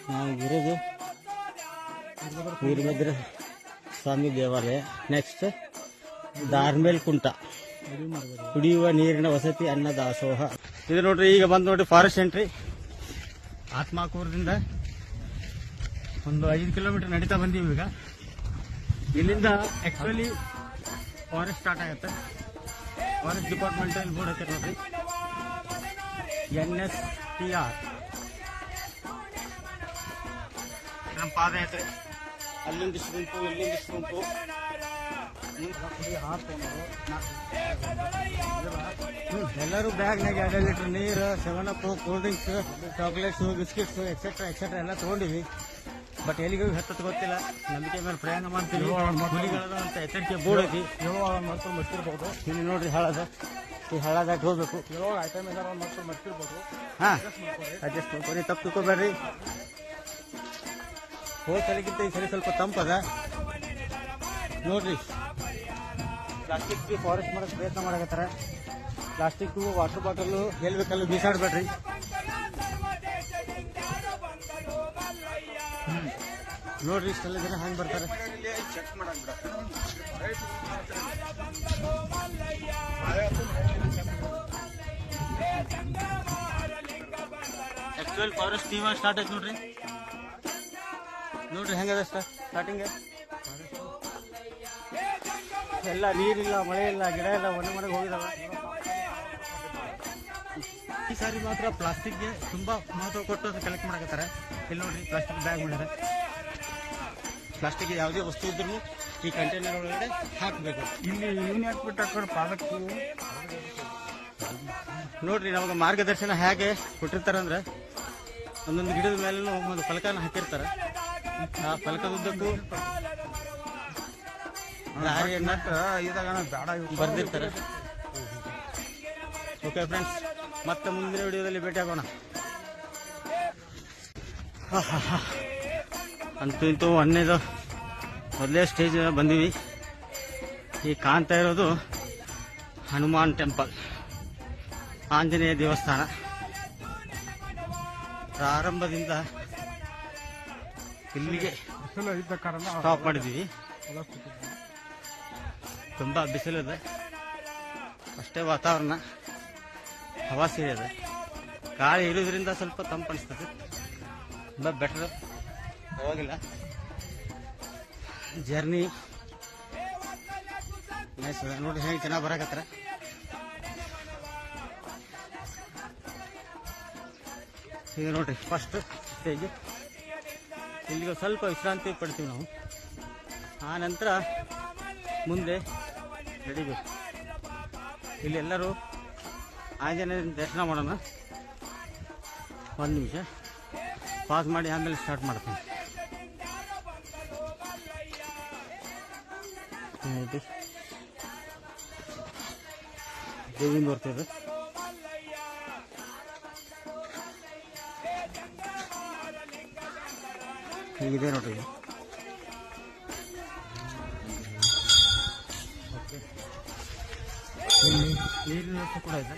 ನಾವಿರೋದು ವೀರಭದ್ರ ಸ್ವಾಮಿ ದೇವಾಲಯ. ನೆಕ್ಸ್ಟ್ ದಾರ್ಮೇಲ್ ಕುಂಟ, ಕುಡಿಯುವ ನೀರಿನ ವಸತಿ ಅನ್ನ ದಾಸೋಹ. ಇದು ನೋಡ್ರಿ, ಈಗ ಬಂದು ನೋಡ್ರಿ ಫಾರೆಸ್ಟ್ ಎಂಟ್ರಿ. ಆತ್ಮಾಕೂರದಿಂದ ಒಂದು 5 ಕಿಲೋಮೀಟರ್ ನಡೀತಾ ಬಂದೀವಿ. ಈಗ ಇಲ್ಲಿಂದ ಆಕ್ಚುಲಿ ಫಾರೆಸ್ಟ್ ಸ್ಟಾರ್ಟ್ ಆಗುತ್ತೆ. ಫಾರೆಸ್ಟ್ ಡಿಪಾರ್ಟ್ಮೆಂಟ್ ಅಲ್ಲಿ ಬೋರ್ಡ್ ಹಾಕ್ಯಾರ ನೋಡ್ರಿ, NSTR. ನಮ್ಮ ಪಾದಯಾತ್ರೆ ಅಲ್ಲಿಂದಿಷ್ಟು ಗುಂಪು, ಇಲ್ಲಿಂದಿಷ್ಟು ಗುಂಪು. ಎಲ್ಲರೂ ಬ್ಯಾಗ್ನಾಗ 2 ಲೀಟರ್ ನೀರು, 7 up, cool drinks, chocolates, biscuits etcetera etcetera ಎಲ್ಲ ತೊಗೊಂಡಿವಿ. ಬಟ್ ಎಲ್ಲಿಗೂ ಹತ್ತತ್ತು ಗೊತ್ತಿಲ್ಲ. ನಂಬಿಕೆ ಮೇಲೆ ಪ್ರಯಾಣ ಮಾಡ್ತೀವಿ. ಹುಲಿಗಳದ ಅಂತ ಎಚ್ಚರಿಕೆ ಬೋರ್ಡ್ ಐತಿ. ಮರ್ತಿರ್ಬೋದು. ಇಲ್ಲಿ ನೋಡ್ರಿ ಹಳದ, ಈ ಹಳದಾಗ ಹೋಗ್ಬೇಕು. ಐಟಮ್ ಮರ್ತಿರ್ಬೋದು. ಹಾಂ, ಅಡ್ಜಸ್ಟ್ ಮಾಡ್ಕೊರಿ, ತಪ್ಪು ತಿಳ್ಕೊಬೇಡ್ರಿ. ಹೋದ ಸಲಿಗಿಂತ ಈ ಸರಿ ಸ್ವಲ್ಪ ತಂಪದ ನೋಡ್ರಿ. ಪ್ಲಾಸ್ಟಿಕ್ ಫ್ರೀ ಫಾರೆಸ್ಟ್ ಮಾಡೋಕ್ಕೆ ಪ್ರಯತ್ನ ಮಾಡಕತ್ತಾರ. ಪ್ಲಾಸ್ಟಿಕ್ ವಾಟರ್ ಬಾಟಲ್ ಎಲ್ಲಿ ಬೇಕಲ್ಲೂ ಬೀಸಾಡ್ಬೇಡ್ರಿ. ನೋಡ್ರಿ, ಇಷ್ಟೆಲ್ಲ ಜನ ಹಂಗೆ ಬರ್ತಾರೆ. ಆಕ್ಚುಲ್ ಫಾರೆಸ್ಟ್ ಇವಾಗ ಸ್ಟಾರ್ಟ್ ಆಯ್ತು ನೋಡ್ರಿ. ನೋಡ್ರಿ ಹೆಂಗದ ಸ್ಟಾರ್ಟಿಂಗ್. ಎಲ್ಲ ನೀರಿಲ್ಲ, ಮಳೆ ಇಲ್ಲ, ಗಿಡ ಇಲ್ಲ, ಒಣಗೆ ಹೋಗಿದಾವ. ಈ ಸಾರಿ ಮಾತ್ರ ಪ್ಲಾಸ್ಟಿಕ್ಗೆ ತುಂಬಾ ಮಹತ್ವ ಕೊಟ್ಟು ಅದು ಕಲೆಕ್ಟ್ ಮಾಡಕತ್ತಾರೆ. ಇಲ್ಲಿ ನೋಡ್ರಿ ಪ್ಲಾಸ್ಟಿಕ್ ಬ್ಯಾಗ್ ಮಾಡಿದ್ದಾರೆ. ಪ್ಲಾಸ್ಟಿಕ್ ಯಾವುದೇ ವಸ್ತು ಇದ್ರೂ ಈ ಕಂಟೈನರ್ ಒಳಗಡೆ ಹಾಕಬೇಕು. ಇಲ್ಲಿ ಇವನ್ ಹಾಕ್ಬಿಟ್ಟು ಹಾಕೊಂಡು ಪಾದಕ್ಕೆ ನೋಡ್ರಿ, ನಮಗೆ ಮಾರ್ಗದರ್ಶನ ಹೇಗೆ ಕೊಟ್ಟಿರ್ತಾರಂದ್ರೆ, ಒಂದೊಂದು ಗಿಡದ ಮೇಲೂ ಒಂದು ಫಲಕನ ಹಾಕಿರ್ತಾರೆ. ಆ ಫಲಕದುದ್ದಕ್ಕೂ ದಾರಿಯನ್ನ ಬರ್ದಿರ್ತಾರೆ. ಓಕೆ ಫ್ರೆಂಡ್ಸ್, ಮತ್ತೆ ಮುಂದಿನ ವಿಡಿಯೋದಲ್ಲಿ ಭೇಟಿ ಆಗೋಣ. ಅಂತೂ ಇಂತೂ ಮೊದಲೇ ಸ್ಟೇಜ್ ಬಂದೀವಿ. ಈ ಕಾಣ್ತಾ ಇರೋದು ಹನುಮಾನ್ ಟೆಂಪಲ್, ಆಂಜನೇಯ ದೇವಸ್ಥಾನ. ಪ್ರಾರಂಭದಿಂದ ಇಲ್ಲಿಗೆ ಸ್ಟಾಪ್ ಮಾಡಿದ್ವಿ. ತುಂಬ ಬಿಸಿಲಿದೆ, ಅಷ್ಟೇ ವಾತಾವರಣ, ಹವಾಸಿ ಇದೆ. ಗಾಳಿ ಇರೋದ್ರಿಂದ ಸ್ವಲ್ಪ ತಂಪು ಅನಿಸ್ತದೆ. ತುಂಬ ಬೆಟರ್, ಹೋಗಿಲ್ಲ. ಜರ್ನಿ ನೈಸ್ ಅದ. ನೋಡಿ ಹೇಗೆ ಜನ ಬರಕತ್ತಾರ. ಈಗ ನೋಡ್ರಿ ಫಸ್ಟ್ ಸ್ಟೇಜ್. ಇಲ್ಲಿಗೆ ಸ್ವಲ್ಪ ವಿಶ್ರಾಂತಿ ಪಡ್ತೀವಿ ನಾವು. ಆ ನಂತರ ಮುಂದೆ ನಡಿಬೇಕು. ಇಲ್ಲಿ ಎಲ್ಲರೂ ಆಂಜನೇಯನ ದರ್ಶನ ಮಾಡೋಣ. 1 ನಿಮಿಷ ಪಾಸ್ ಮಾಡಿ ಆಮೇಲೆ ಸ್ಟಾರ್ಟ್ ಮಾಡ್ತೀನಿ. ದೇವಿಂದ ಬರ್ತಿದೆ. ಹೀಗಿದೆ ನೋಡ್ರಿ. ಇಲ್ಲಿ ನೀರಿನ ವ್ಯವಸ್ಥೆ ಕೂಡ ಇದೆ.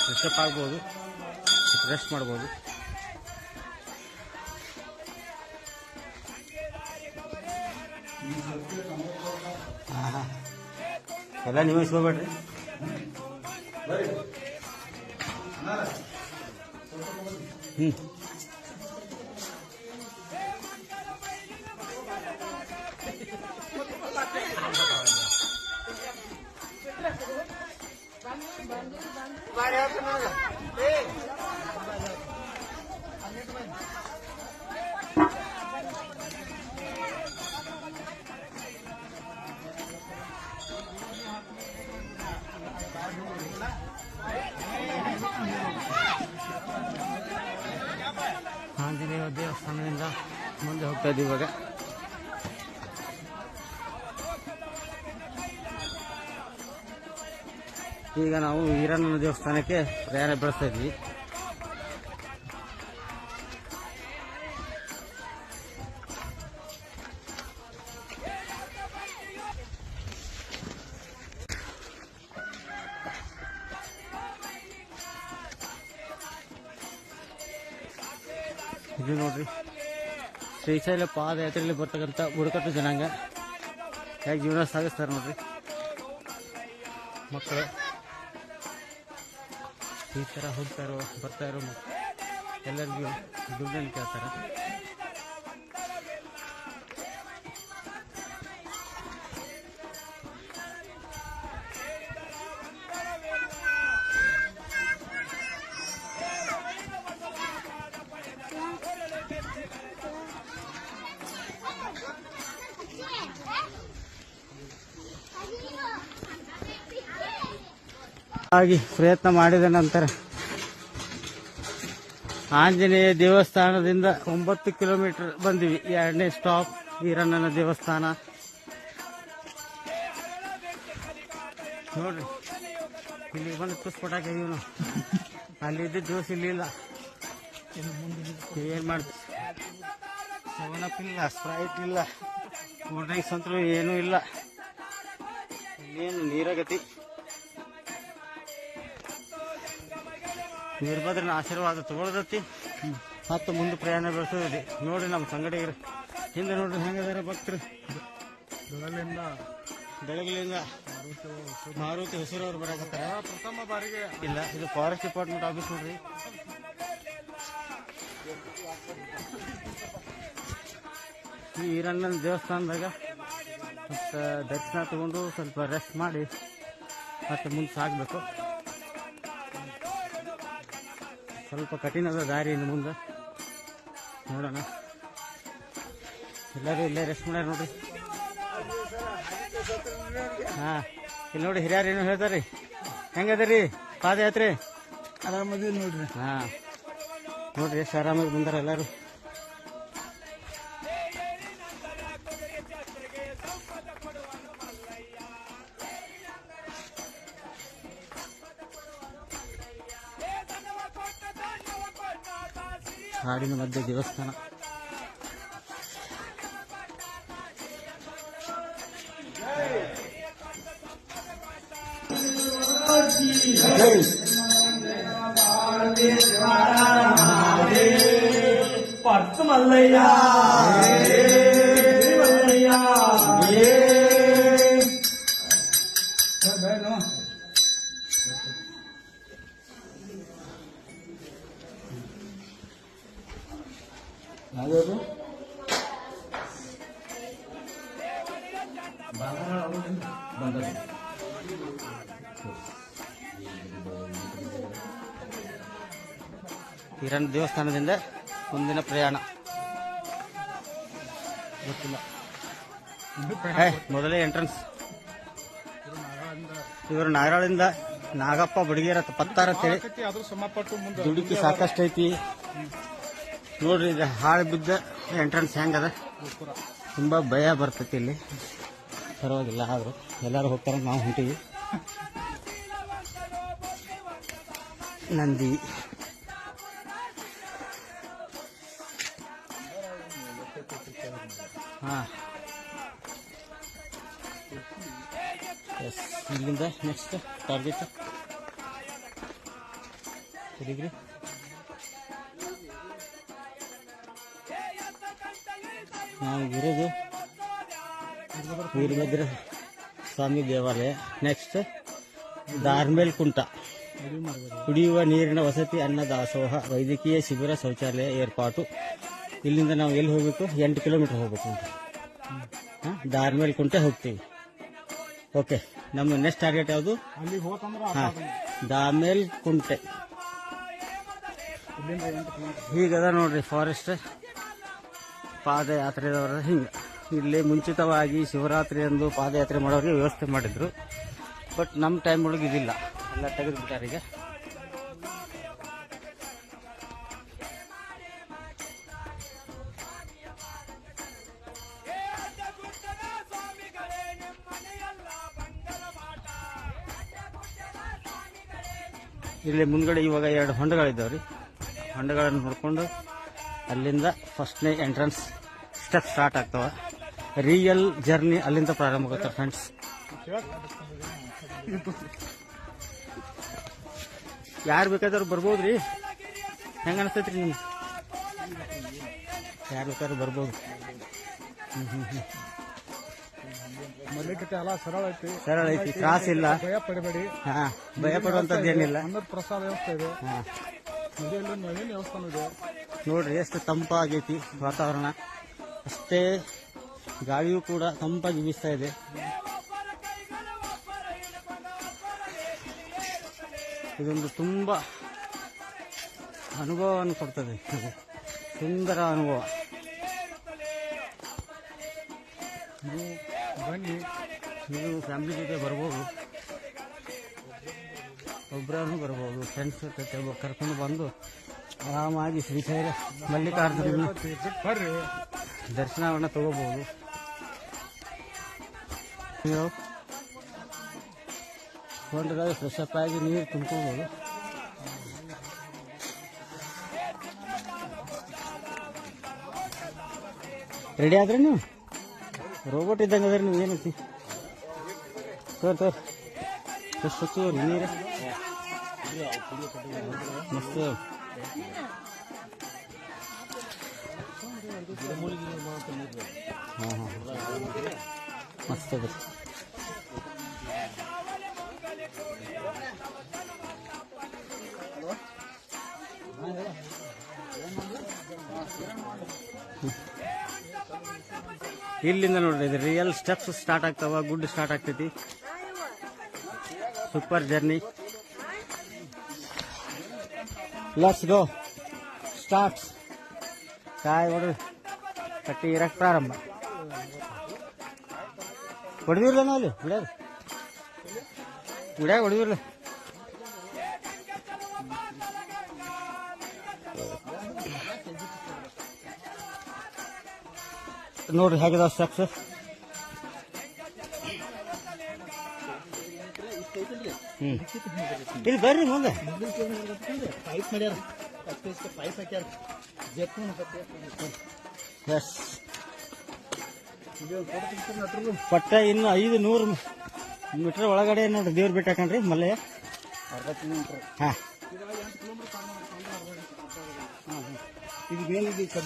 ಫ್ರೆಶ್ ಅಪ್ ಆಗ್ಬೋದು, ರೆಸ್ಟ್ ಮಾಡ್ಬೋದು. ಎಲ್ಲ ನೀವು ಇಸ್ಕೋಬೇಡ್ರಿ. ಆಂಜನೇಯ ದೇವಸ್ಥಾನದಿಂದ ಮುಂದೆ ಹೋಗ್ತಾ ಇದ್ದೀವಿ ಇವಾಗ. ಈಗ ನಾವು ಈರಣ್ಣನ ದೇವಸ್ಥಾನಕ್ಕೆ ಪ್ರಯಾಣ ಬೆಳೆಸ್ತಾ ಇದ್ವಿ. ಇದು ನೋಡ್ರಿ ಶ್ರೀಶೈಲ ಪಾದಯಾತ್ರೆಯಲ್ಲಿ ಬರ್ತಕ್ಕಂಥ ಬುಡಕಟ್ಟು ಜನಾಂಗ ಹೇಗೆ ಜೀವನ ಸಾಗಿಸ್ತಾರೆ ನೋಡ್ರಿ. ಮಕ್ಕಳು ಈ ಥರ ಹೋಗ್ತಾರೋ ಬರ್ತಾರೋ ಎಲ್ಲರಿಗೂ ದುಡ್ಡನ್ನು ಕೇಳ್ತಾರೆ. ಹಾಗೆ ಪ್ರಯತ್ನ ಮಾಡಿದ ನಂತರ ಆಂಜನೇಯ ದೇವಸ್ಥಾನದಿಂದ 9 ಕಿಲೋಮೀಟರ್ ಬಂದಿವಿ. 2ನೇ ಸ್ಟಾಪ್ ಈರಣ್ಣನ ದೇವಸ್ಥಾನ ನೋಡ್ರಿ. ಇಲ್ಲಿ ಬಂದು ಪುಷ್ಪಟಾಕ ಇವನು ಅಲ್ಲಿದ್ದ ಜ್ಯೂಸ್ ಇಲ್ಲಿಲ್ಲ. ಏನ್ ಮಾಡ್ತೀವಿ, ಸೆವೆನಪ್ ಇಲ್ಲ, ಸ್ಪ್ರೈಟ್ ಇಲ್ಲ, ಕೂಲ್ ಡ್ರಿಂಕ್ಸ್ ಅಂತೂ ಏನೂ ಇಲ್ಲ. ಏನು ನೀರಗತಿ. ವೀರಭದ್ರನ ಆಶೀರ್ವಾದ ತಗೊಳ್ದತಿ ಮತ್ತು ಮುಂದೆ ಪ್ರಯಾಣ ಬೆಳೆಸೋದಿ. ನೋಡ್ರಿ ನಮ್ಮ ಸಂಗಡಿಗರು ಹಿಂದೆ ನೋಡ್ರಿ ಹೆಂಗಿದಾರೆ ಭಕ್ತರು. ಬೆಳಗ್ಲಿಂದ ಮಾರುತಿ ಹೊಸೂರವ್ರು ಬರಕತ್ತಾರ. ಪ್ರಥಮ ಬಾರಿಗೆ ಇಲ್ಲ, ಇದು ಫಾರೆಸ್ಟ್ ಡಿಪಾರ್ಟ್ಮೆಂಟ್ ಆಫೀಸ್ ನೋಡ್ರಿ. ಈ ಈರಣ್ಣನ ದೇವಸ್ಥಾನದಾಗ ಮತ್ತು ದರ್ಶನ ತಗೊಂಡು ಸ್ವಲ್ಪ ರೆಸ್ಟ್ ಮಾಡಿ ಮತ್ತೆ ಮುಂದೆ ಸಾಗಬೇಕು. ಸ್ವಲ್ಪ ಕಠಿಣದ ದಾರಿ ಇನ್ನು ಮುಂದೆ ನೋಡೋಣ. ಎಲ್ಲರೂ ಇಲ್ಲೇ ರೆಸ್ಟ್ ಮಾಡ್ಯಾರ ನೋಡ್ರಿ. ಹಾಂ, ಇಲ್ಲಿ ನೋಡಿ ಹಿರಿಯರು ಏನು ಹೇಳ್ತಾರ್ರಿ. ಹೆಂಗದ್ರಿ ಪಾದಯಾತ್ರೆ? ಆರಾಮದಿ ನೋಡ್ರಿ. ಹಾಂ ನೋಡ್ರಿ ಎಷ್ಟು ಆರಾಮಾಗಿ ಬಂದಾರ ಎಲ್ಲರೂ. ಕಾಡಿನ ಮಧ್ಯೆ ದೇವಸ್ಥಾನ. ಪರ್ತು ಮಲ್ಲಯ್ಯ ಈರಣ್ಣ ದೇವಸ್ಥಾನದಿಂದ ಮುಂದಿನ ಪ್ರಯಾಣ ಗೊತ್ತಿಲ್ಲ. ಮೊದಲೇ ಎಂಟ್ರೆನ್ಸ್. ಇವರು ನಾಗರಾಳಿಂದ ನಾಗಪ್ಪ ಬಡಗೇರ ಪತ್ತಾರ ಅಂತೇಳಿ ದುಡುಕಿ ಸಾಕಷ್ಟು ಐತಿ ನೋಡ್ರಿ. ಇದು ಹಾಳು ಬಿದ್ದ ಎಂಟ್ರೆನ್ಸ್ ಹೆಂಗದ, ತುಂಬಾ ಭಯ ಬರ್ತೈತಿ ಇಲ್ಲಿ. ಪರವಾಗಿಲ್ಲ, ಆದ್ರು ಎಲ್ಲರೂ ಹೋಗ್ತಾರ, ನಾವು ಹೊಂಟೀವಿ. ನಂದಿ ಹಾಂ, ಎಸ್. ಇಲ್ಲಿಂದ ನೆಕ್ಸ್ಟ್ ಟಾರ್ಗೆಟ್ ಹುಡುಗ್ರಿ. ನಾವು ಇರೋದು ವೀರಭದ್ರ ಸ್ವಾಮಿ ದೇವಾಲಯ. ನೆಕ್ಸ್ಟ್ ದಾರ್ಮೇಲ್ ಕುಂಟ, ಕುಡಿಯುವ ನೀರಿನ ವಸತಿ, ಅನ್ನ ದಾಸೋಹ, ವೈದ್ಯಕೀಯ ಶಿಬಿರ, ಶೌಚಾಲಯ ಏರ್ಪಾಟು. ಇಲ್ಲಿಂದ ನಾವು ಎಲ್ಲಿ ಹೋಗ್ಬೇಕು? 8 ಕಿಲೋಮೀಟರ್ ಹೋಗ್ಬೇಕು ಅಂತ. ದಾರ್ಮೇಲ್ ಕುಂಟೆ ಹೋಗ್ತೀವಿ. ಓಕೆ, ನಮ್ಮ ನೆಕ್ಸ್ಟ್ ಟಾರ್ಗೆಟ್ ಯಾವುದು? ಹಾಂ, ದಾರ್ಮೇಲ್ ಕುಂಟೆ. ಹೀಗದ ನೋಡ್ರಿ ಫಾರೆಸ್ಟ್ ಪಾದಯಾತ್ರೆದವ್ರ. ಹಿಂಗೆ ಇಲ್ಲಿ ಮುಂಚಿತವಾಗಿ ಶಿವರಾತ್ರಿ ಎಂದು ಪಾದಯಾತ್ರೆ ಮಾಡೋರಿಗೆ ವ್ಯವಸ್ಥೆ ಮಾಡಿದ್ರು. ಬಟ್ ನಮ್ಮ ಟೈಮ್ ಒಳಗೆ ಇದಿಲ್ಲ, ಎಲ್ಲ ತೆಗೆದು ಬಿಟ್ಟಾರ ಈಗ. ಇಲ್ಲಿ ಮುಂದ್ಗಡೆ ಇವಾಗ 2 ಹೊಂಡಗಳಿದ್ದಾವ್ರಿ. ಹೊಂಡಗಳನ್ನು ನೋಡಿಕೊಂಡು ಅಲ್ಲಿಂದ ಫಸ್ಟ್ನೇ ಎಂಟ್ರೆನ್ಸ್ ಸ್ಟೆಪ್ ಸ್ಟಾರ್ಟ್ ಆಗ್ತಾವ. ರಿಯಲ್ ಜರ್ನಿ ಅಲ್ಲಿಂದ ಪ್ರಾರಂಭ ಆಗುತ್ತೆ ಫ್ರೆಂಡ್ಸ್. ಯಾರು ಬೇಕಾದ್ರೂ ಬರ್ಬೋದ್ರಿ. ಹೆಂಗ ಅನಿಸ್ತೈತ್ರಿ ನಿಮ್ಗೆ? ಯಾರು ಬೇಕಾದ್ರೂ ಬರ್ಬೋದು. ಮಲ್ಲಿಕಟ್ಟೆ ಎಲ್ಲ ಸರಳ ಐತಿ, ಸರಳ ಐತಿ, ತ್ರಾಸ ಇಲ್ಲ. ಭಯ ಪಡಬೇಡಿ. ಹಾ, ಭಯ ಪಡುವಂಥದ್ದು ಏನಿಲ್ಲ. ಅನ್ನದ ಪ್ರಸಾದ ವ್ಯವಸ್ಥೆ ಇದೆ, ಹಾ, ನದಿಯಲ್ಲಿ ನವೀನ ದೇವಸ್ಥಾನ ಇದೆ. ನೋಡ್ರಿ ಎಷ್ಟು ತಂಪಾಗೈತಿ ವಾತಾವರಣ. ಅಷ್ಟೇ ಗಾಳಿಯೂ ಕೂಡ ತಂಪಾಗಿ ಬೀಸ್ತಾ ಇದೆ. ಇದೊಂದು ತುಂಬ ಅನುಭವವನ್ನು ಕೊಡ್ತದೆ. ಸುಂದರ ಅನುಭವ. ನೀವು ಬನ್ನಿ, ನೀವು ಫ್ಯಾಮಿಲಿ ಜೊತೆ ಬರ್ಬೋದು, ಒಬ್ಬರನ್ನು ಬರ್ಬೋದು, ಫ್ರೆಂಡ್ಸ್ ಜೊತೆ ಕರ್ಕೊಂಡು ಬಂದು ಆರಾಮಾಗಿ ಶ್ರೀಶೈಲ ಮಲ್ಲಿಕಾರ್ಜುನ ಬರ್ರಿ, ದರ್ಶನವನ್ನು ತಗೋಬಹುದು. ನೀವು ಕೊಂಡದಾಗ ಫ್ರೆಶ್ ಅಪ್ ಆಗಿ ನೀರು ತುಂಬ್ಕೋಬೋದು. ರೆಡಿ ಆದ್ರೆ ನೀವು ರೋಬೋಟ್ ಇದ್ದಂಗೆ ಅದ್ರಿ ನೀವು. ಏನೈತಿ ತೋರ್ ಫ್ರೆಶ್ ಹಚ್ಚೋರಿ ನೀರು ಮಸ್ತ್. ಹಾಂ ಹಾಂ ಮಸ್ತ್ ಅದ. ಇಲ್ಲಿಂದ ನೋಡ್ರಿ ಇದು ರಿಯಲ್ ಸ್ಟೆಪ್ಸ್ ಸ್ಟಾರ್ಟ್ ಆಗ್ತಾವ, ಗುಡ್ ಸ್ಟಾರ್ಟ್ ಆಗ್ತೈತಿ. Super journey. Let's go, start. ಕಾಯಿ ಹೊಡೆದು ಕಟ್ಟಿ ಇರಕ್ಕೆ ಪ್ರಾರಂಭ. ಹೊಡೆದಿರಲ್ಲ ನಾವು ಅಲ್ಲಿ ಗುಡ್ಯಾಗ ಹೊಡೆದಿರಲ್ಲ. ನೋಡ್ರಿ ಹೇಗಿದಾವ ಸ್ಟೆಪ್ಸ್. ಇಲ್ಲಿ ಬರ್ರಿ ಮುಂದೆ. ಪೈಪ್ ಮಾಡ್ಯಾರ, ಪೈಪ್ ಹಾಕ್ಯಾರ. ಎಸ್, ಪಟ್ಟ ಇನ್ನು 500 ಮೀಟರ್ ಒಳಗಡೆ ನೋಡ್ರಿ ದೇವ್ರ ಬೆಟ್ಟ ಹಾಕಣ್ರಿ ಮಲ್ಲಯ್ಯ. 60 ಕಿಲೋಮೀಟರ್. ಹಾಂ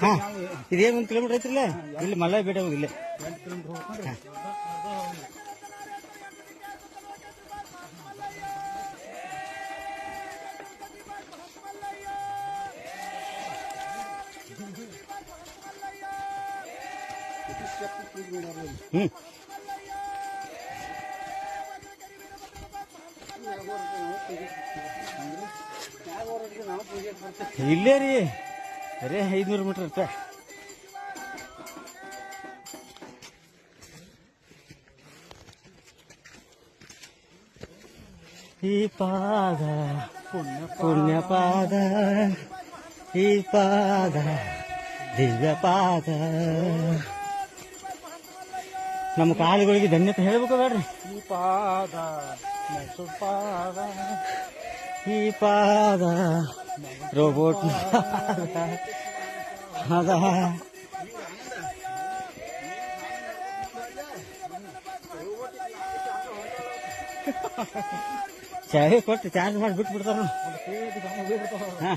ಹಾಂ, ಇದೇ 1 ಕಿಲೋಮೀಟರ್ ಐತ್ರಲ್ಲ ಇಲ್ಲಿ ಮಲ್ಲಯ್ಯ ಬೆಟ್ಟ ಹೋಗಿಲ್ಲ. 8 ಕಿಲೋಮೀಟರ್ ಹೋಗ್ಕೊಂಡ್ರೆ ಇಲ್ಲೇ ರೀ, ಅರೇ 500 ಮೀಟರ್ ಇರ್ತ. ಈ ಪಾದ ಪುಣ್ಯ ಪಾದ, ಈ ಪಾದ ದಿವ್ಯ ಪಾದ. ನಮ್ಮ ಕಾಲುಗಳಿಗೆ ಧನ್ಯತೆ ಹೇಳ್ಬೇಕು ಬೇಡ್ರಿ. ಈ ಪಾದ ಪಾದ, ಈ ಪಾದ ರೋಬೋಟ್ ಅದ. ಚಾಯ್ ಕೊಟ್ಟು ಚಾರ್ಜ್ ಮಾಡಿ ಬಿಟ್ಬಿಡ್ತಾರ. ಹಾ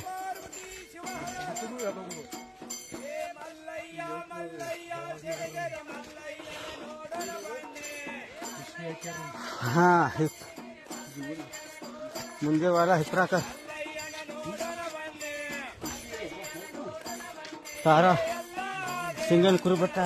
ಹಾ, ಮುಂದೆ ವಾರ ಹಿಪ್ರಾಕ ತಾರಾ ಸಿಂಗಲ್ ಕುರುಬಟ್ಟ.